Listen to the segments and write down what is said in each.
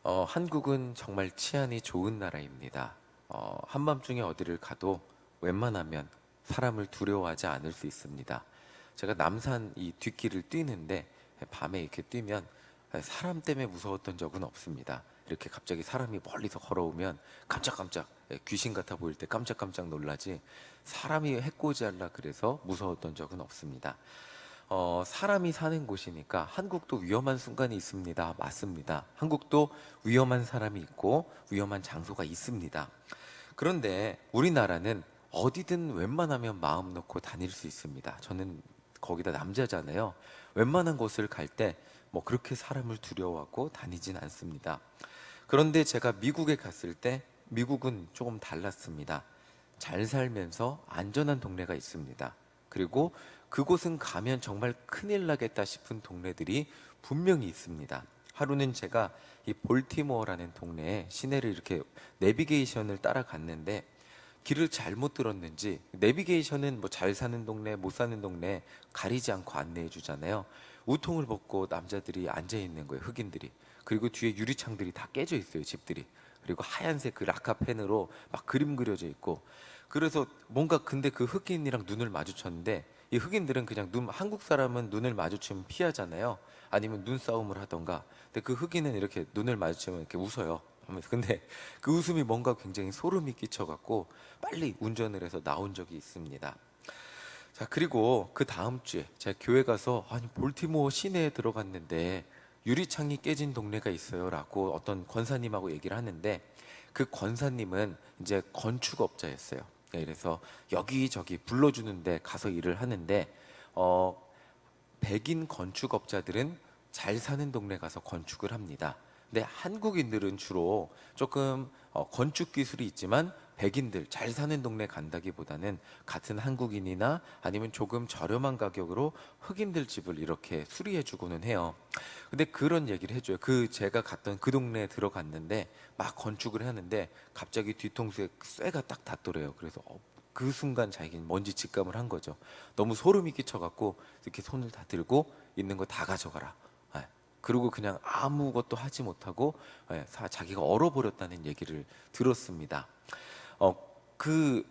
한국은 정말 치안이 좋은 나라입니다. 한밤중에 어디를 가도 웬만하면 사람을 두려워하지 않을 수 있습니다. 제가 남산 이 뒷길을 뛰는데 밤에 이렇게 뛰면 사람 때문에 무서웠던 적은 없습니다. 이렇게 갑자기 사람이 멀리서 걸어오면 깜짝깜짝 귀신 같아 보일 때 깜짝깜짝 놀라지 사람이 해코지하려 그래서 무서웠던 적은 없습니다. 사람이 사는 곳이니까 한국도 위험한 순간이 있습니다. 맞습니다. 한국도 위험한 사람이 있고 위험한 장소가 있습니다. 그런데 우리나라는 어디든 웬만하면 마음 놓고 다닐 수 있습니다. 저는 거기다 남자잖아요. 웬만한 곳을 갈 때 뭐 그렇게 사람을 두려워하고 다니진 않습니다. 그런데 제가 미국에 갔을 때 미국은 조금 달랐습니다. 잘 살면서 안전한 동네가 있습니다. 그리고 그곳은 가면 정말 큰일 나겠다 싶은 동네들이 분명히 있습니다. 하루는 제가 이 볼티모어라는 동네에 시내를 이렇게 내비게이션을 따라갔는데 길을 잘못 들었는지 내비게이션은 뭐 잘 사는 동네 못 사는 동네 가리지 않고 안내해 주잖아요. 우통을 벗고 남자들이 앉아 있는 거예요, 흑인들이. 그리고 뒤에 유리창들이 다 깨져 있어요, 집들이. 그리고 하얀색 그 라카펜으로 막 그림 그려져 있고. 그래서 뭔가 근데 그 흑인이랑 눈을 마주쳤는데 이 흑인들은 그냥 한국 사람은 눈을 마주치면 피하잖아요. 아니면 눈싸움을 하던가. 근데 그 흑인은 이렇게 눈을 마주치면 이렇게 웃어요. 근데 그 웃음이 뭔가 굉장히 소름이 끼쳐갖고 빨리 운전을 해서 나온 적이 있습니다. 자, 그리고 그 다음 주에 제가 교회 가서 아니 볼티모어 시내에 들어갔는데 유리창이 깨진 동네가 있어요라고 어떤 권사님하고 얘기를 하는데 그 권사님은 이제 건축업자였어요. 네, 그래서 여기저기 불러주는데 가서 일을 하는데 어, 백인 건축업자들은 잘 사는 동네 가서 건축을 합니다. 근데 한국인들은 주로 조금 건축 기술이 있지만 백인들 잘 사는 동네 간다기보다는 같은 한국인이나 아니면 조금 저렴한 가격으로 흑인들 집을 이렇게 수리해 주고는 해요. 근데 그런 얘기를 해줘요. 그 제가 갔던 그 동네에 들어갔는데 막 건축을 하는데 갑자기 뒤통수에 쇠가 딱 닿더래요. 그래서 그 순간 자기는 뭔지 직감을 한 거죠. 너무 소름이 끼쳐갖고 이렇게 손을 다 들고 있는 거 다 가져가라. 예. 그리고 그냥 아무것도 하지 못하고 자기가 얼어버렸다는 얘기를 들었습니다. 그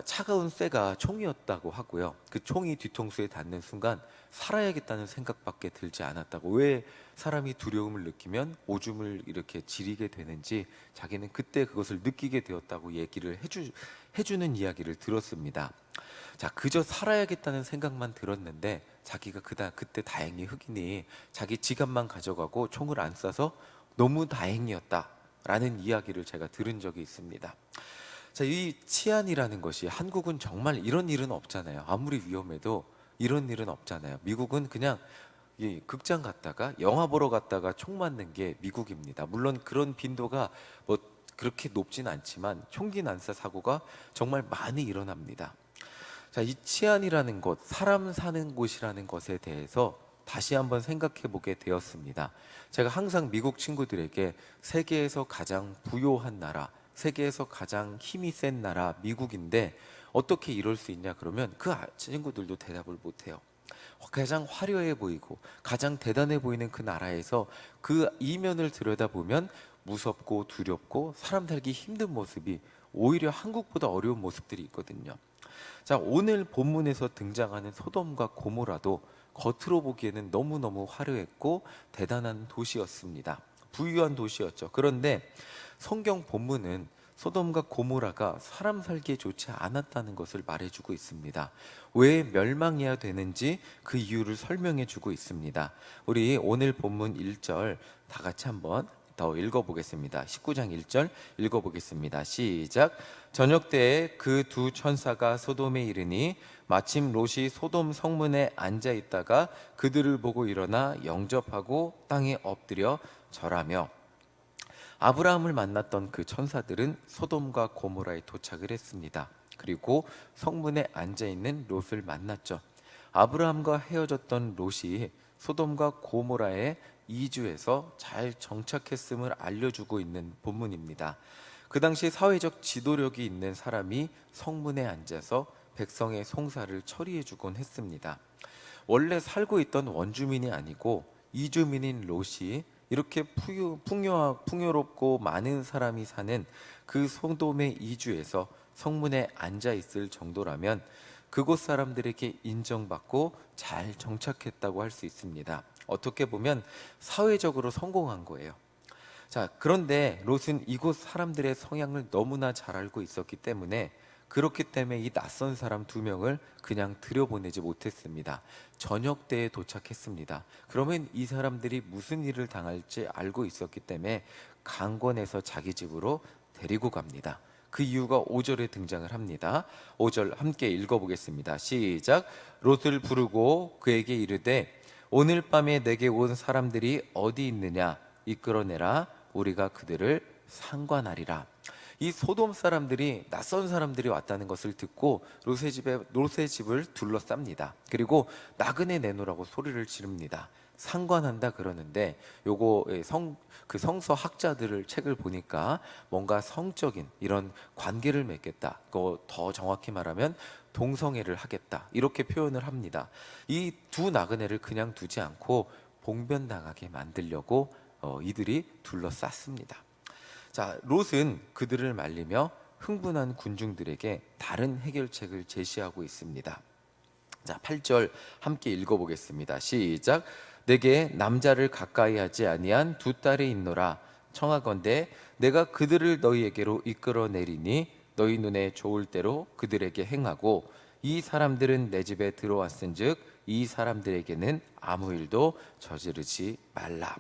차가운 쇠가 총이었다고 하고요. 그 총이 뒤통수에 닿는 순간 살아야겠다는 생각밖에 들지 않았다고. 왜 사람이 두려움을 느끼면 오줌을 이렇게 지리게 되는지 자기는 그때 그것을 느끼게 되었다고 얘기를 해주는 이야기를 들었습니다. 자, 그저 살아야겠다는 생각만 들었는데 자기가 그때 다행히 흑인이 자기 지갑만 가져가고 총을 안 쏴서 너무 다행이었다라는 이야기를 제가 들은 적이 있습니다. 자, 이 치안이라는 것이 한국은 정말 이런 일은 없잖아요. 아무리 위험해도 이런 일은 없잖아요. 미국은 그냥 이 극장 갔다가 영화 보러 갔다가 총 맞는 게 미국입니다. 물론 그런 빈도가 뭐 그렇게 높진 않지만 총기 난사 사고가 정말 많이 일어납니다. 자, 이 치안이라는 것, 사람 사는 곳이라는 것에 대해서 다시 한번 생각해 보게 되었습니다. 제가 항상 미국 친구들에게 세계에서 가장 부유한 나라, 세계에서 가장 힘이 센 나라 미국인데 어떻게 이럴 수 있냐 그러면 그 친구들도 대답을 못 해요. 가장 화려해 보이고 가장 대단해 보이는 그 나라에서 그 이면을 들여다보면 무섭고 두렵고 사람 살기 힘든 모습이 오히려 한국보다 어려운 모습들이 있거든요. 자, 오늘 본문에서 등장하는 소돔과 고모라도 겉으로 보기에는 너무너무 화려했고 대단한 도시였습니다. 부유한 도시였죠. 그런데 성경 본문은 소돔과 고모라가 사람 살기에 좋지 않았다는 것을 말해주고 있습니다. 왜 멸망해야 되는지 그 이유를 설명해 주고 있습니다. 우리 오늘 본문 1절 다 같이 한번 더 읽어보겠습니다. 19장 1절 읽어보겠습니다. 시작. 저녁 때에 그 두 천사가 소돔에 이르니 마침 롯이 소돔 성문에 앉아 있다가 그들을 보고 일어나 영접하고 땅에 엎드려 절하며. 아브라함을 만났던 그 천사들은 소돔과 고모라에 도착을 했습니다. 그리고 성문에 앉아 있는 롯을 만났죠. 아브라함과 헤어졌던 롯이 소돔과 고모라에 이주해서 잘 정착했음을 알려주고 있는 본문입니다. 그 당시 사회적 지도력이 있는 사람이 성문에 앉아서 백성의 송사를 처리해주곤 했습니다. 원래 살고 있던 원주민이 아니고 이주민인 롯이 이렇게 풍요롭고 많은 사람이 사는 그 소돔의 이주에서 성문에 앉아 있을 정도라면 그곳 사람들에게 인정받고 잘 정착했다고 할 수 있습니다. 어떻게 보면 사회적으로 성공한 거예요. 자, 그런데 롯은 이곳 사람들의 성향을 너무나 잘 알고 있었기 때문에 그렇기 때문에 이 낯선 사람 두 명을 그냥 들여보내지 못했습니다. 저녁 때에 도착했습니다. 그러면 이 사람들이 무슨 일을 당할지 알고 있었기 때문에 강권해서 자기 집으로 데리고 갑니다. 그 이유가 5절에 등장을 합니다. 5절 함께 읽어보겠습니다. 시작. 롯을 부르고 그에게 이르되 오늘 밤에 내게 온 사람들이 어디 있느냐 이끌어내라 우리가 그들을 상관하리라. 이 소돔 사람들이 낯선 사람들이 왔다는 것을 듣고 롯의 집을 둘러쌉니다. 그리고 나그네 내놓으라고 소리를 지릅니다. 상관한다 그러는데 요거 그 성서 학자들을 책을 보니까 뭔가 성적인 이런 관계를 맺겠다. 더 정확히 말하면 동성애를 하겠다. 이렇게 표현을 합니다. 이 두 나그네를 그냥 두지 않고 봉변당하게 만들려고 이들이 둘러쌌습니다. 자, 롯은 그들을 말리며 흥분한 군중들에게 다른 해결책을 제시하고 있습니다. 자, 8절 함께 읽어보겠습니다. 시작. 내게 남자를 가까이 하지 아니한 두 딸이 있노라. 청하건대 내가 그들을 너희에게로 이끌어내리니 너희 눈에 좋을 대로 그들에게 행하고 이 사람들은 내 집에 들어왔은즉 이 사람들에게는 아무 일도 저지르지 말라.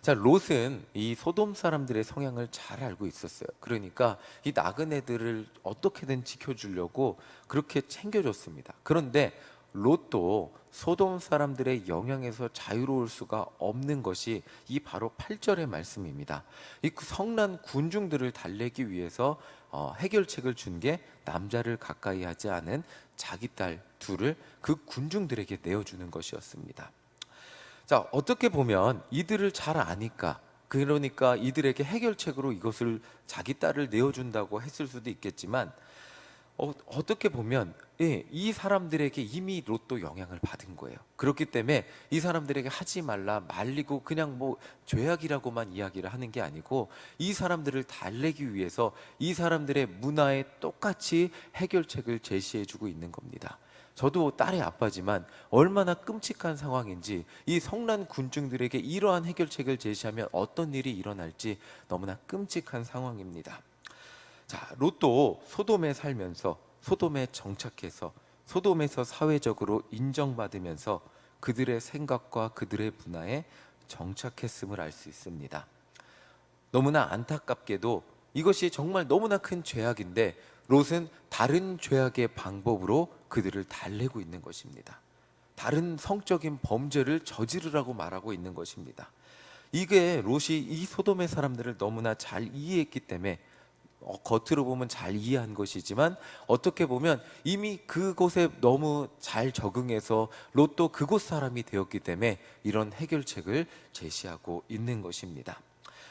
자, 롯은 이 소돔 사람들의 성향을 잘 알고 있었어요. 그러니까 이 나그네들을 어떻게든 지켜주려고 그렇게 챙겨줬습니다. 그런데 롯도 소돔 사람들의 영향에서 자유로울 수가 없는 것이 이 바로 8절의 말씀입니다. 이 성난 군중들을 달래기 위해서 해결책을 준 게 남자를 가까이 하지 않은 자기 딸 둘을 그 군중들에게 내어주는 것이었습니다. 자, 어떻게 보면 이들을 잘 아니까 그러니까 이들에게 해결책으로 이것을 자기 딸을 내어준다고 했을 수도 있겠지만 어떻게 보면 이 사람들에게 이미 롯도 영향을 받은 거예요. 그렇기 때문에 이 사람들에게 하지 말라 말리고 그냥 뭐 죄악이라고만 이야기를 하는 게 아니고 이 사람들을 달래기 위해서 이 사람들의 문화에 똑같이 해결책을 제시해주고 있는 겁니다. 저도 딸의 아빠지만 얼마나 끔찍한 상황인지 이 성난 군중들에게 이러한 해결책을 제시하면 어떤 일이 일어날지 너무나 끔찍한 상황입니다. 자, 롯도 소돔에 살면서 소돔에 정착해서 소돔에서 사회적으로 인정받으면서 그들의 생각과 그들의 문화에 정착했음을 알 수 있습니다. 너무나 안타깝게도 이것이 정말 너무나 큰 죄악인데 롯은 다른 죄악의 방법으로 그들을 달래고 있는 것입니다. 다른 성적인 범죄를 저지르라고 말하고 있는 것입니다. 이게 롯이 이 소돔의 사람들을 너무나 잘 이해했기 때문에 겉으로 보면 잘 이해한 것이지만 어떻게 보면 이미 그곳에 너무 잘 적응해서 롯도 그곳 사람이 되었기 때문에 이런 해결책을 제시하고 있는 것입니다.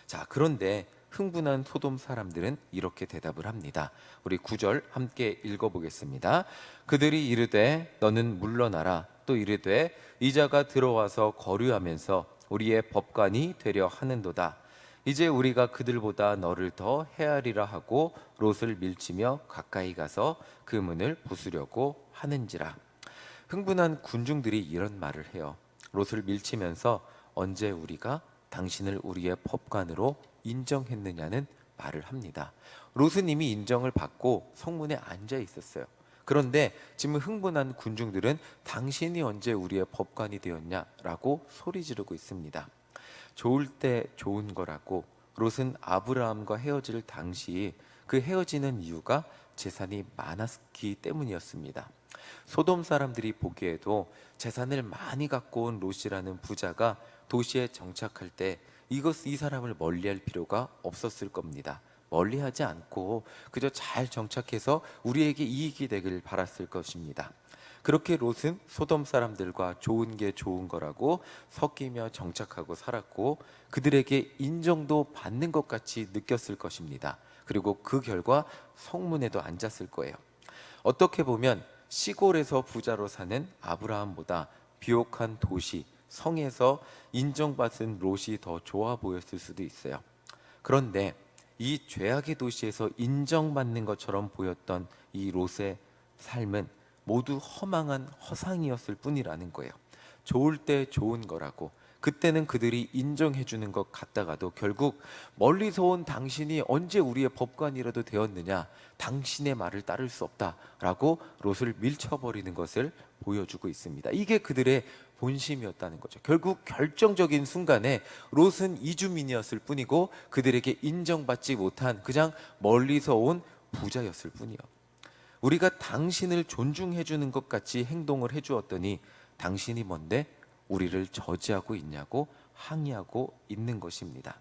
자, 그런데 흥분한 소돔 사람들은 이렇게 대답을 합니다. 우리 9절 함께 읽어보겠습니다. 그들이 이르되 너는 물러나라. 또 이르되 이자가 들어와서 거류하면서 우리의 법관이 되려 하는도다. 이제 우리가 그들보다 너를 더 헤아리라 하고 롯을 밀치며 가까이 가서 그 문을 부수려고 하는지라. 흥분한 군중들이 이런 말을 해요. 롯을 밀치면서 언제 우리가 당신을 우리의 법관으로 인정했느냐는 말을 합니다. 롯은 이미 인정을 받고 성문에 앉아 있었어요. 그런데 지금 흥분한 군중들은 당신이 언제 우리의 법관이 되었냐라고 소리 지르고 있습니다. 좋을 때 좋은 거라고 롯은 아브라함과 헤어질 당시 그 헤어지는 이유가 재산이 많았기 때문이었습니다. 소돔 사람들이 보기에도 재산을 많이 갖고 온 롯이라는 부자가 도시에 정착할 때 이 사람을 멀리할 필요가 없었을 겁니다. 멀리하지 않고 그저 잘 정착해서 우리에게 이익이 되길 바랐을 것입니다. 그렇게 롯은 소돔 사람들과 좋은 게 좋은 거라고 섞이며 정착하고 살았고 그들에게 인정도 받는 것 같이 느꼈을 것입니다. 그리고 그 결과 성문에도 앉았을 거예요. 어떻게 보면 시골에서 부자로 사는 아브라함보다 비옥한 도시 성에서 인정받은 롯이 더 좋아 보였을 수도 있어요. 그런데 이 죄악의 도시에서 인정받는 것처럼 보였던 이 롯의 삶은 모두 허망한 허상이었을 뿐이라는 거예요. 좋을 때 좋은 거라고, 그때는 그들이 인정해 주는 것 같다가도 결국 멀리서 온 당신이 언제 우리의 법관이라도 되었느냐, 당신의 말을 따를 수 없다라고 롯을 밀쳐버리는 것을 보여주고 있습니다. 이게 그들의 본심이었다는 거죠. 결국 결정적인 순간에 롯은 이주민이었을 뿐이고 그들에게 인정받지 못한 그냥 멀리서 온 부자였을 뿐이요. 우리가 당신을 존중해 주는 것 같이 행동을 해 주었더니 당신이 뭔데 우리를 저지하고 있냐고 항의하고 있는 것입니다.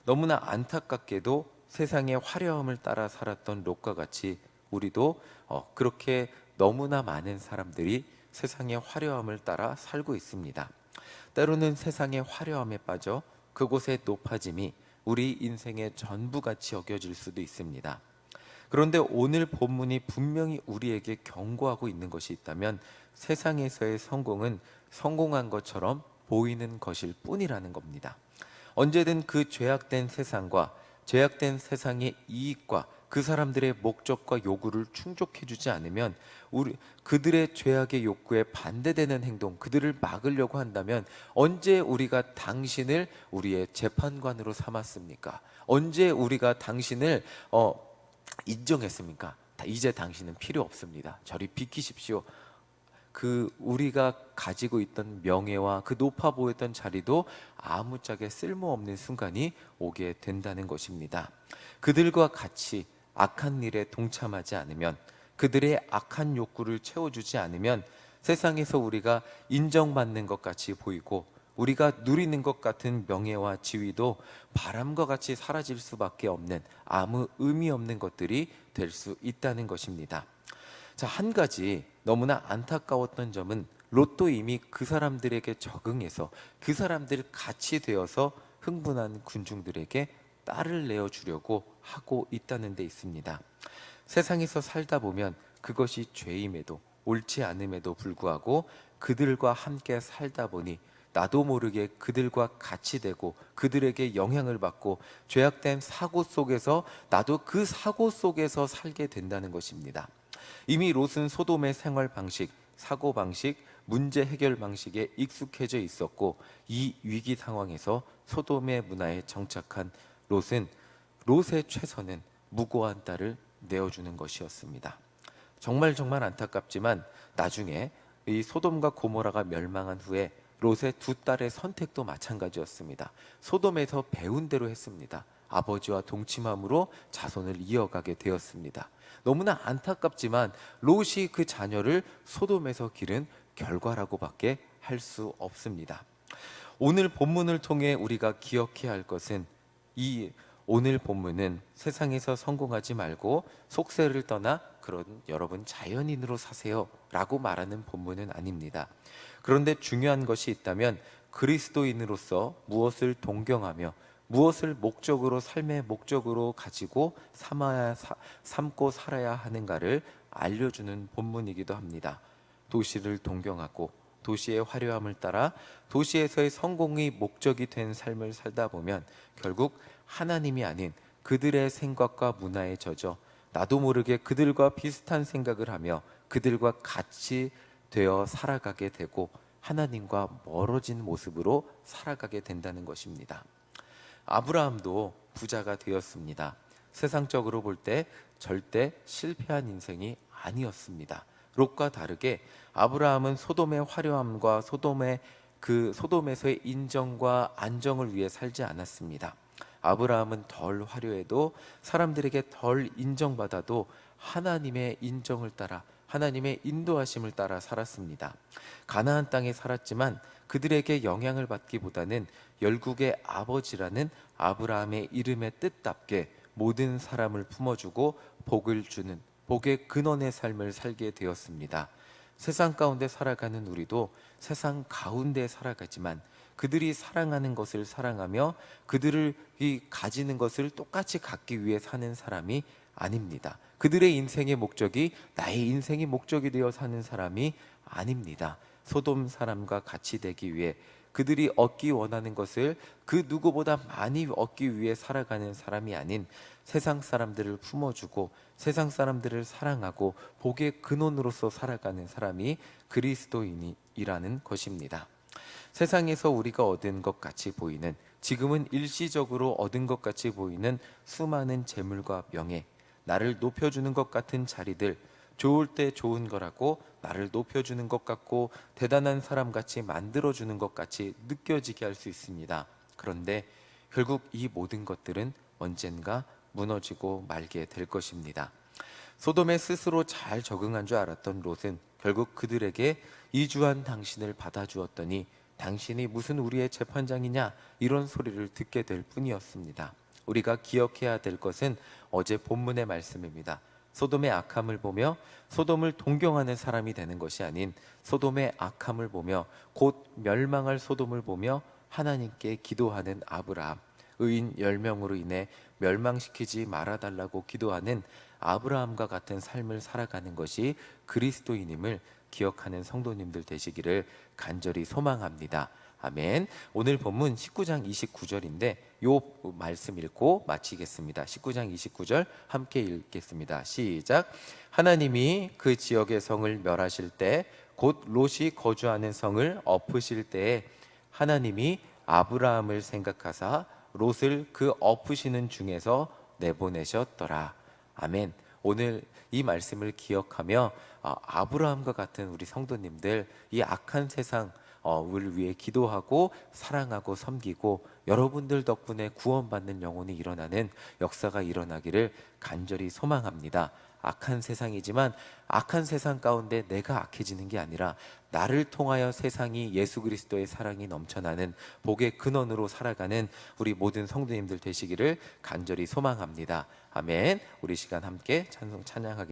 너무나 안타깝게도 세상의 화려함을 따라 살았던 롯과 같이 우리도 그렇게 너무나 많은 사람들이 세상의 화려함을 따라 살고 있습니다. 때로는 세상의 화려함에 빠져 그곳의 높아짐이 우리 인생의 전부같이 여겨질 수도 있습니다. 그런데 오늘 본문이 분명히 우리에게 경고하고 있는 것이 있다면 세상에서의 성공은 성공한 것처럼 보이는 것일 뿐이라는 겁니다. 언제든 그 죄악된 세상과 죄악된 세상의 이익과 그 사람들의 목적과 요구를 충족해주지 않으면 그들의 죄악의 욕구에 반대되는 행동, 그들을 막으려고 한다면 언제 우리가 당신을 우리의 재판관으로 삼았습니까? 언제 우리가 당신을 인정했습니까? 이제 당신은 필요 없습니다. 저리 비키십시오. 그 우리가 가지고 있던 명예와 그 높아 보였던 자리도 아무짝에 쓸모없는 순간이 오게 된다는 것입니다. 그들과 같이 악한 일에 동참하지 않으면, 그들의 악한 욕구를 채워주지 않으면 세상에서 우리가 인정받는 것 같이 보이고 우리가 누리는 것 같은 명예와 지위도 바람과 같이 사라질 수밖에 없는 아무 의미 없는 것들이 될 수 있다는 것입니다. 자, 한 가지 너무나 안타까웠던 점은 롯도 이미 그 사람들에게 적응해서 그 사람들 같이 되어서 흥분한 군중들에게 딸을 내어주려고 하고 있다는 데 있습니다. 세상에서 살다 보면 그것이 죄임에도 옳지 않음에도 불구하고 그들과 함께 살다 보니 나도 모르게 그들과 같이 되고 그들에게 영향을 받고 죄악된 사고 속에서 나도 그 사고 속에서 살게 된다는 것입니다. 이미 롯은 소돔의 생활 방식, 사고 방식, 문제 해결 방식에 익숙해져 있었고 이 위기 상황에서 소돔의 문화에 정착한 롯의 최선은 무고한 딸을 내어주는 것이었습니다. 정말 안타깝지만 나중에 이 소돔과 고모라가 멸망한 후에 롯의 두 딸의 선택도 마찬가지였습니다. 소돔에서 배운 대로 했습니다. 아버지와 동침함으로 자손을 이어가게 되었습니다. 너무나 안타깝지만 롯이 그 자녀를 소돔에서 기른 결과라고밖에 할 수 없습니다. 오늘 본문을 통해 우리가 기억해야 할 것은 이 오늘 본문은 세상에서 성공하지 말고 속세를 떠나 그런 여러분 자연인으로 사세요 라고 말하는 본문은 아닙니다. 그런데 중요한 것이 있다면 그리스도인으로서 무엇을 동경하며 무엇을 목적으로 삶의 목적으로 가지고 삼고 살아야 하는가를 알려주는 본문이기도 합니다. 도시를 동경하고 도시의 화려함을 따라 도시에서의 성공이 목적이 된 삶을 살다 보면 결국 하나님이 아닌 그들의 생각과 문화에 젖어 나도 모르게 그들과 비슷한 생각을 하며 그들과 같이 되어 살아가게 되고 하나님과 멀어진 모습으로 살아가게 된다는 것입니다. 아브라함도 부자가 되었습니다. 세상적으로 볼 때 절대 실패한 인생이 아니었습니다. 롯과 다르게 아브라함은 소돔의 화려함과 소돔에서의 인정과 안정을 위해 살지 않았습니다. 아브라함은 덜 화려해도 사람들에게 덜 인정받아도 하나님의 인정을 따라 하나님의 인도하심을 따라 살았습니다. 가나안 땅에 살았지만 그들에게 영향을 받기보다는 열국의 아버지라는 아브라함의 이름의 뜻답게 모든 사람을 품어주고 복을 주는 복의 근원의 삶을 살게 되었습니다. 세상 가운데 살아가는 우리도 세상 가운데 살아가지만 그들이 사랑하는 것을 사랑하며 그들이 가지는 것을 똑같이 갖기 위해 사는 사람이 아닙니다. 그들의 인생의 목적이 나의 인생의 목적이 되어 사는 사람이 아닙니다. 소돔 사람과 같이 되기 위해 그들이 얻기 원하는 것을 그 누구보다 많이 얻기 위해 살아가는 사람이 아닌 세상 사람들을 품어주고 세상 사람들을 사랑하고 복의 근원으로서 살아가는 사람이 그리스도인이라는 것입니다. 세상에서 우리가 얻은 것 같이 보이는, 지금은 일시적으로 얻은 것 같이 보이는 수많은 재물과 명예, 나를 높여주는 것 같은 자리들, 좋을 때 좋은 거라고 나를 높여주는 것 같고 대단한 사람 같이 만들어주는 것 같이 느껴지게 할 수 있습니다. 그런데 결국 이 모든 것들은 언젠가 무너지고 말게 될 것입니다. 소돔에 스스로 잘 적응한 줄 알았던 롯은 결국 그들에게 이주한 당신을 받아주었더니 당신이 무슨 우리의 재판장이냐, 이런 소리를 듣게 될 뿐이었습니다. 우리가 기억해야 될 것은 어제 본문의 말씀입니다. 소돔의 악함을 보며 소돔을 동경하는 사람이 되는 것이 아닌 소돔의 악함을 보며 곧 멸망할 소돔을 보며 하나님께 기도하는 아브라함, 의인 10명으로 인해 멸망시키지 말아달라고 기도하는 아브라함과 같은 삶을 살아가는 것이 그리스도인임을 기억하는 성도님들 되시기를 간절히 소망합니다. 아멘. 오늘 본문 19장 29절인데 요 말씀 읽고 마치겠습니다. 19장 29절 함께 읽겠습니다. 시작. 하나님이 그 지역의 성을 멸하실 때, 곧 롯이 거주하는 성을 엎으실 때에 하나님이 아브라함을 생각하사 롯을 그 엎으시는 중에서 내보내셨더라. 아멘. 오늘 이 말씀을 기억하며 아브라함과 같은 우리 성도님들, 이 악한 세상 을 위해 기도하고 사랑하고 섬기고 여러분들 덕분에 구원받는 영혼이 일어나는 역사가 일어나기를 간절히 소망합니다. 악한 세상이지만 악한 세상 가운데 내가 악해지는 게 아니라 나를 통하여 세상이 예수 그리스도의 사랑이 넘쳐나는 복의 근원으로 살아가는 우리 모든 성도님들 되시기를 간절히 소망합니다. 아멘. 우리 시간 함께 찬송 찬양하겠습니다.